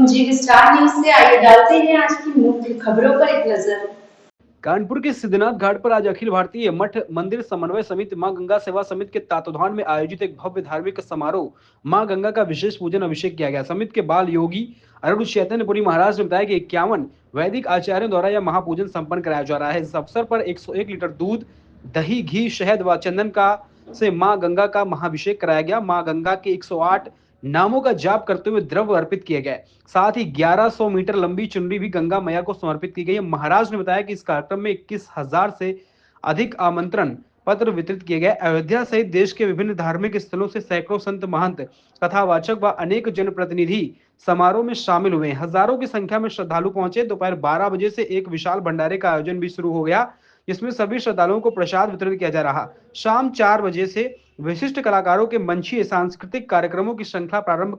जी star news से आइए डालते हैं आज की मुख्य खबरों पर एक नजर। कानपुर के सिद्धनाथ घाट पर आज अखिल भारतीय मठ मंदिर समन्वय समिति मां गंगा सेवा समिति के तत्वाधान में आयोजित एक भव्य धार्मिक समारोह मां गंगा का विशेष पूजन अभिषेक किया गया। समिति के बाल योगी अरुण चैतन्यपुरी महाराज ने बताया कि 51 वैदिक आचार्यों द्वारा यह महापूजन संपन्न कराया जा रहा है। इस अवसर पर 101 लीटर दूध, दही, घी, शहद व चंदन का से मां गंगा का महाभिषेक कराया गया। मां गंगा के 108 नामों का जाप करते हुए द्रव्य अर्पित किए गए। साथ ही 1100 मीटर लंबी चुनरी भी गंगा मैया को समर्पित की गई। महाराज ने बताया कि इस कार्यक्रम में 21,000 से अधिक आमंत्रण पत्र वितरित किए गए। अयोध्या सहित देश के विभिन्न धार्मिक स्थलों से सैकड़ों संत, महंत, कथावाचक व अनेक जनप्रतिनिधि समारोह में शामिल हुए। हजारों की संख्या में श्रद्धालु पहुंचे। दोपहर 12 बजे से एक विशाल भंडारे का आयोजन भी शुरू हो गया, जिसमें सभी श्रद्धालुओं को प्रसाद वितरित किया जा रहा। शाम 4 बजे से विशिष्ट कलाकारों के मंचीय सांस्कृतिक कार्यक्रमों की श्रृंखला प्रारंभ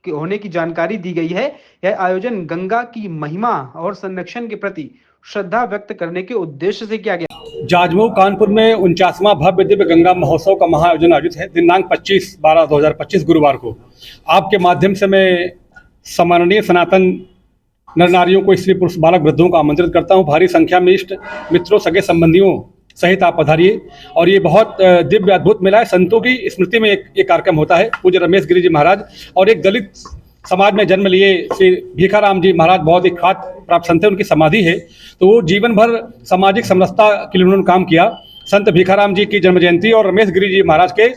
होने की जानकारी दी गई है। यह आयोजन गंगा की महिमा और संरक्षण के प्रति श्रद्धा व्यक्त करने के उद्देश्य से किया गया। जाजमऊ कानपुर में 49वां भव्य दिव्य गंगा महोत्सव का महाआयोजन आयोजित है। दिनांक 25/12/2025 गुरुवार को। आपके माध्यम से मैं सम्माननीय सनातन नर नारियों को, स्त्री पुरुष बालक वृद्धों को आमंत्रित करता हूं। भारी संख्या में इष्ट मित्रों, सगे संबंधियों सहित आप पधारिए। और ये बहुत दिव्य अद्भुत मेला है। संतों की स्मृति में एक कार्यक्रम होता है। पूज्य रमेश गिरी जी महाराज और एक दलित समाज में जन्म लिए श्री भीखाराम जी महाराज बहुत ही ख्यात प्राप्त संत है, उनकी समाधि है। तो वो जीवन भर सामाजिक समरसता के लिए उन्होंने काम किया। संत भीखाराम जी की जन्म जयंती और रमेश गिरी जी महाराज के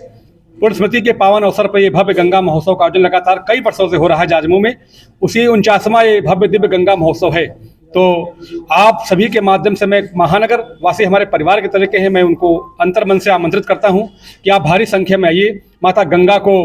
पूर्ण स्मृति के पावन अवसर पर यह भव्य गंगा महोत्सव का आयोजन लगातार कई वर्षों से हो रहा है जाजमऊ में। उसी 49वां ये भव्य दिव्य गंगा महोत्सव है। तो आप सभी के माध्यम से, मैं महानगर वासी हमारे परिवार के तरीके हैं, मैं उनको अंतर्मन से आमंत्रित करता हूं कि आप भारी संख्या में आइए। माता गंगा को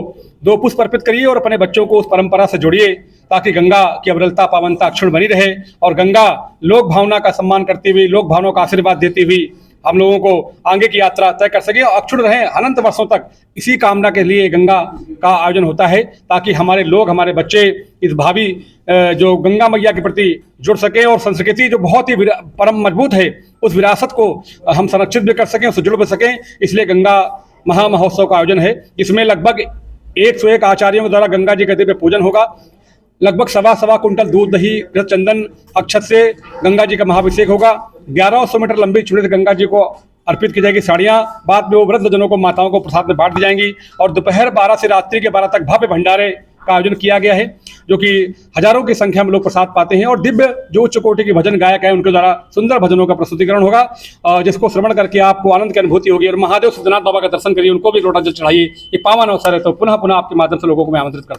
2 पुष्प अर्पित करिए और अपने बच्चों को उस परंपरा से जोड़िए, ताकि गंगा की अविरलता पावनता अक्षुण्ण बनी रहे और गंगा लोक भावना का सम्मान करती हुई, लोक भावना का आशीर्वाद देती हुई हम लोगों को आगे की यात्रा तय कर सके और अक्षुण्ण रहें अनंत वर्षों तक। इसी कामना के लिए गंगा का आयोजन होता है, ताकि हमारे लोग, हमारे बच्चे इस भावी जो गंगा मैया के प्रति जुड़ सके और संस्कृति जो बहुत ही परम मजबूत है, उस विरासत को हम संरक्षित भी कर सकें, उससे जुड़ भी सकें। इसलिए गंगा महामहोत्सव का आयोजन है। इसमें लगभग 101 आचार्यों के द्वारा गंगा जी का दिव्य पूजन होगा। लगभग सवा कुंटल दूध, दही, चंदन, अक्षत से गंगा जी का महाभिषेक होगा। 1100 मीटर लंबी चुनरी से गंगा जी को अर्पित की जाएगी साड़ियाँ। बाद में वो वृद्ध जनों को, माताओं को प्रसाद में बांट दी जाएंगी। और दोपहर 12 से रात्रि के 12 तक भव्य भंडारे का आयोजन किया गया है, जो कि हजारों की संख्या में लोग प्रसाद पाते हैं। और दिव्य जो उच्च कोटि के भजन गायक हैं, उनके द्वारा सुंदर भजनों का प्रस्तुतिकरण होगा, जिसको श्रवण करके आपको आनंद की अनुभूति होगी। और महादेव सिद्धनाथ बाबा का दर्शन करिए, उनको भी लोटा जल चढ़ाइए। ये पावन अवसर है। तो पुनः आपके माध्यम से लोगों को मैं आमंत्रित करता हूं।